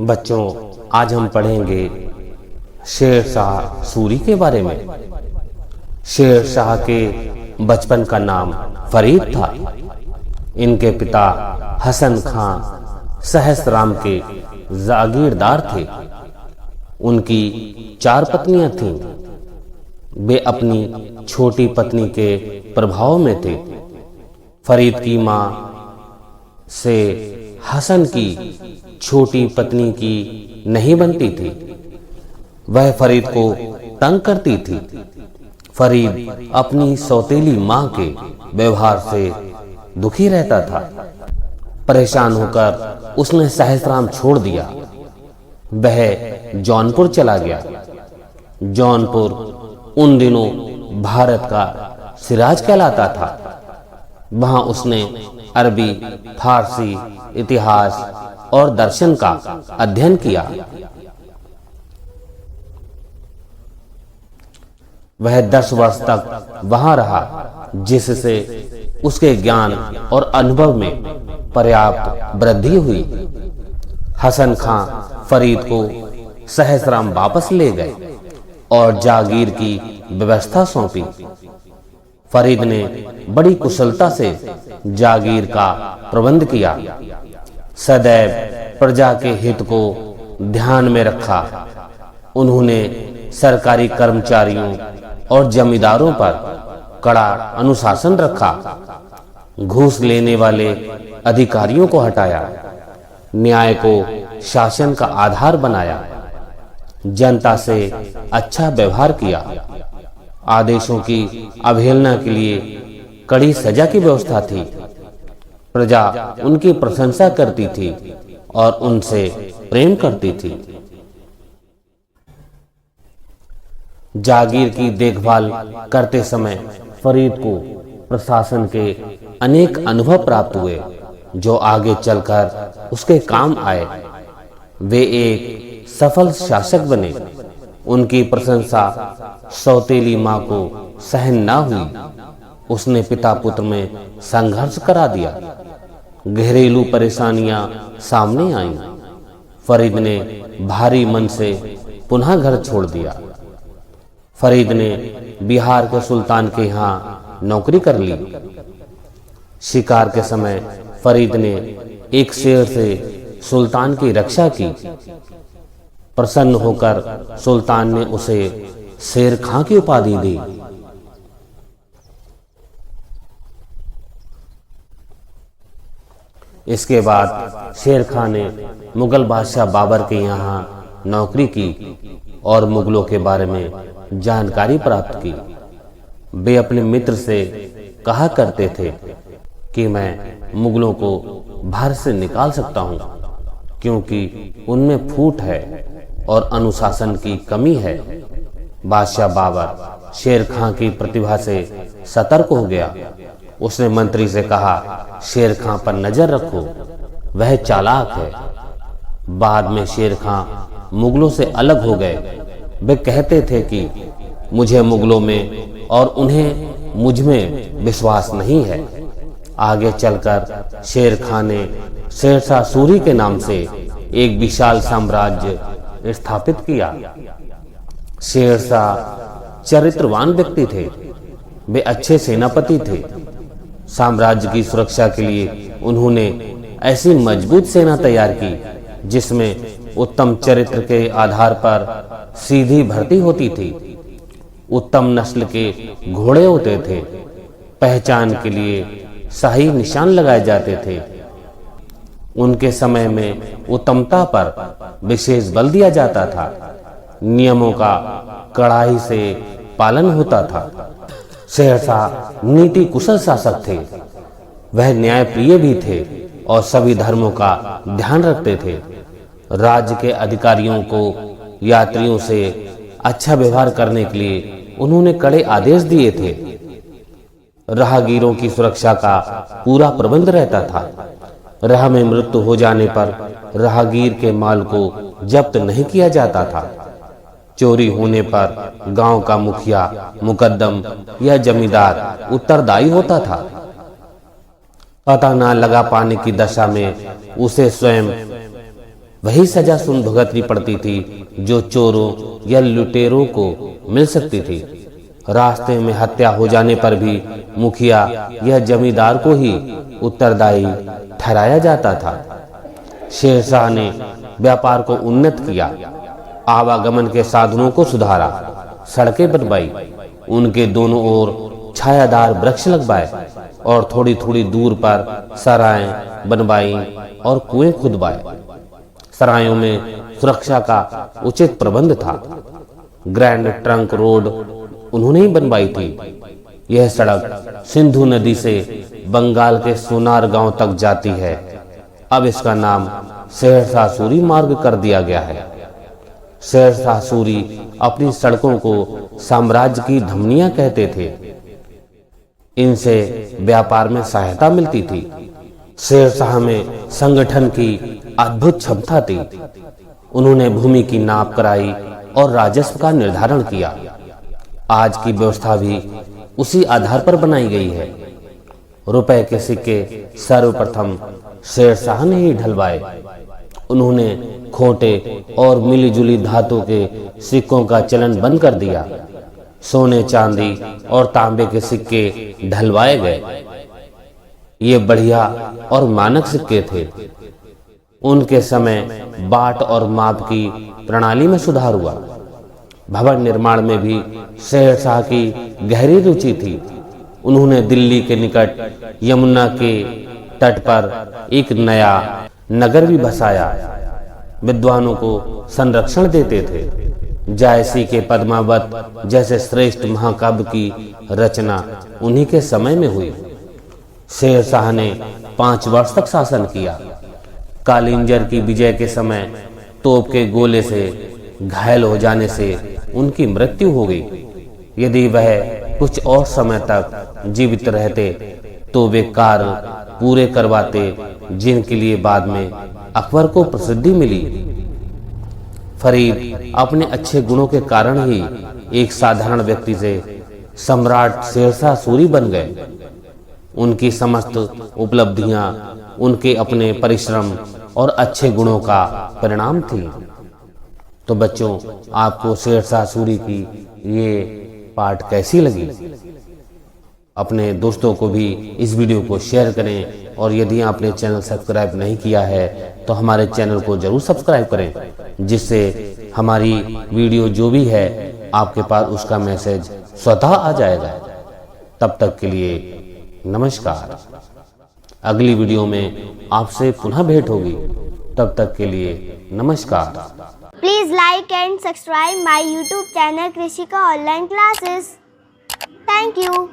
बच्चों, आज हम पढ़ेंगे शेर शाह सूरी के बारे में। शेर शाह के बचपन का नाम फरीद था। इनके पिता हसन खां सहस्राम के जागीरदार थे। उनकी 4 पत्नियां थीं। वे अपनी छोटी पत्नी के प्रभाव में थे। फरीद की मां से हसन की छोटी पत्नी की नहीं बनती थी। वह फरीद को तंग करती थी। फरीद अपनी सौतेली मां के व्यवहार से दुखी रहता था। परेशान होकर उसने सहस्राम छोड़ दिया। वह जौनपुर चला गया। जौनपुर उन दिनों भारत का सिराज कहलाता था। वहां उसने अरबी, फारसी, इतिहास और दर्शन का अध्ययन किया। वह 10 वर्ष तक वहां रहा, जिससे उसके ज्ञान और अनुभव में पर्याप्त वृद्धि हुई। हसन खां फरीद को सहस्राम वापस ले गए और जागीर की व्यवस्था सौंपी। फरीद ने बड़ी कुशलता से जागीर का प्रबंध किया। सदैव प्रजा के हित को ध्यान में रखा। उन्होंने सरकारी कर्मचारियों और जमींदारों पर कड़ा अनुशासन रखा। घूस लेने वाले अधिकारियों को हटाया। न्याय को शासन का आधार बनाया। जनता से अच्छा व्यवहार किया। आदेशों की अवहेलना के लिए कड़ी सजा की व्यवस्था थी। प्रजा उनकी प्रशंसा करती थी और उनसे प्रेम करती थी। जागीर की देखभाल करते समय फरीद को प्रशासन के अनेक अनुभव प्राप्त हुए, जो आगे चलकर उसके काम आए। वे एक सफल शासक बने। उनकी प्रशंसा सौतेली मां को सहन न हुई। उसने पिता पुत्र में संघर्ष करा दिया। घरेलू परेशानियां सामने आईं। फरीद ने भारी मन से पुनः घर छोड़ दिया। फरीद ने बिहार के सुल्तान के यहाँ नौकरी कर ली। शिकार के समय फरीद ने एक शेर से सुल्तान की रक्षा की। प्रसन्न होकर सुल्तान ने उसे शेर खां की उपाधि दी। इसके बाद शेर खां ने मुगल बादशाह बाबर के यहाँ नौकरी की और मुगलों के बारे में जानकारी प्राप्त की। वे अपने मित्र से कहा करते थे कि मैं मुगलों को भारत से निकाल सकता हूं, क्योंकि उनमें फूट है और अनुशासन की कमी है। बादशाह बाबर शेर खां की प्रतिभा से सतर्क हो गया। उसने मंत्री से कहा, शेर खां पर नजर रखो, वह चालाक है। बाद में शेर खां मुगलों से अलग हो गए। वे कहते थे कि मुझे मुगलों में और उन्हें मुझ में विश्वास नहीं है। आगे चलकर शेर खां ने शेर शाह सूरी के नाम से एक विशाल साम्राज्य स्थापित किया। शेर शाह चरित्रवान व्यक्ति थे। वे अच्छे सेनापति थे। साम्राज्य की सुरक्षा के लिए उन्होंने ऐसी मजबूत सेना तैयार की, जिसमें उत्तम चरित्र के आधार पर सीधी भर्ती होती थी। उत्तम नस्ल के घोड़े होते थे। पहचान के लिए सही निशान लगाए जाते थे। उनके समय में उत्तमता पर विशेष बल दिया जाता था। नियमों का कड़ाई से पालन होता था। शेर शाह नीति कुशल शासक थे। वह न्यायप्रिय भी थे और सभी धर्मों का ध्यान रखते थे। राज्य के अधिकारियों को यात्रियों से अच्छा व्यवहार करने के लिए उन्होंने कड़े आदेश दिए थे। राहगीरों की सुरक्षा का पूरा प्रबंध रहता था। राह में मृत्यु हो जाने पर राहगीर के माल को जब्त नहीं किया जाता था। चोरी होने पर गांव का मुखिया, मुकद्दम या जमींदार उत्तरदायी होता था। पता न लगा पाने की दशा में उसे स्वयं वही सजा सुन भुगतनी पड़ती थी जो चोरों या लुटेरों को मिल सकती थी। रास्ते में हत्या हो जाने पर भी मुखिया या जमींदार को ही उत्तरदायी ठहराया जाता था। शेरशाह ने व्यापार को उन्नत किया, आवागमन के साधनों को सुधारा, सड़कें बनवाई, उनके दोनों ओर छायादार वृक्ष लगवाए और थोड़ी थोड़ी दूर पर सराएं बनवाई और कुएं खुदवाए। सरायों में सुरक्षा का उचित प्रबंध था। ग्रैंड ट्रंक रोड उन्होंने ही बनवाई थी। यह सड़क सिंधु नदी से बंगाल के सोनार गांव तक जाती है। अब इसका नाम शेरशाह सूरी मार्ग कर दिया गया है। शेरशाह सूरी अपनी सड़कों को साम्राज्य की धमनियां कहते थे। इनसे व्यापार में सहायता मिलती थी। शेरशाह में संगठन की अद्भुत क्षमता थी। उन्होंने भूमि की नाप कराई और राजस्व का निर्धारण किया। आज की व्यवस्था भी उसी आधार पर बनाई गई है। रुपए के सिक्के सर्वप्रथम शेरशाह ने ही ढलवाए। उन्होंने खोटे और मिलीजुली धातु के सिक्कों का चलन बंद कर दिया। सोने, चांदी और तांबे के सिक्के ढलवाए गए। ये बढ़िया और मानक सिक्के थे। उनके समय बाट और माप की प्रणाली में सुधार हुआ। भवन निर्माण में भी शेरशाह की गहरी रुचि थी। उन्होंने दिल्ली के निकट यमुना के तट पर एक नया नगर भी बसाया। विद्वानों को संरक्षण देते थे। जायसी के पद्मावत जैसे श्रेष्ठ महाकाव्य की रचना उन्हीं के समय में हुई। शेरशाह ने 5 वर्ष तक शासन किया। कालिंजर की विजय के समय तोप के गोले से घायल हो जाने से उनकी मृत्यु हो गई। यदि वह कुछ और समय तक जीवित रहते तो वे कार्य पूरे करवाते जिनके लिए बाद में अकबर को प्रसिद्धि मिली। फरीद अपने अच्छे गुणों के कारण ही एक साधारण व्यक्ति से सम्राट शेरशाह सूरी बन गए। उनकी समस्त उपलब्धियां उनके अपने परिश्रम और अच्छे गुणों का परिणाम थी। तो बच्चों, आपको शेरशाह सूरी की ये पाठ कैसी लगी? अपने दोस्तों को भी इस वीडियो को शेयर करें और यदि आपने चैनल सब्सक्राइब नहीं किया है तो हमारे चैनल को जरूर सब्सक्राइब करें, जिससे हमारी वीडियो जो भी है आपके पास उसका मैसेज स्वतः आ जाएगा। तब तक के लिए नमस्कार। अगली वीडियो में आपसे पुनः भेंट होगी। तब तक के लिए नमस्कार। Please like and subscribe my YouTube channel Krishika Online Classes. Thank you.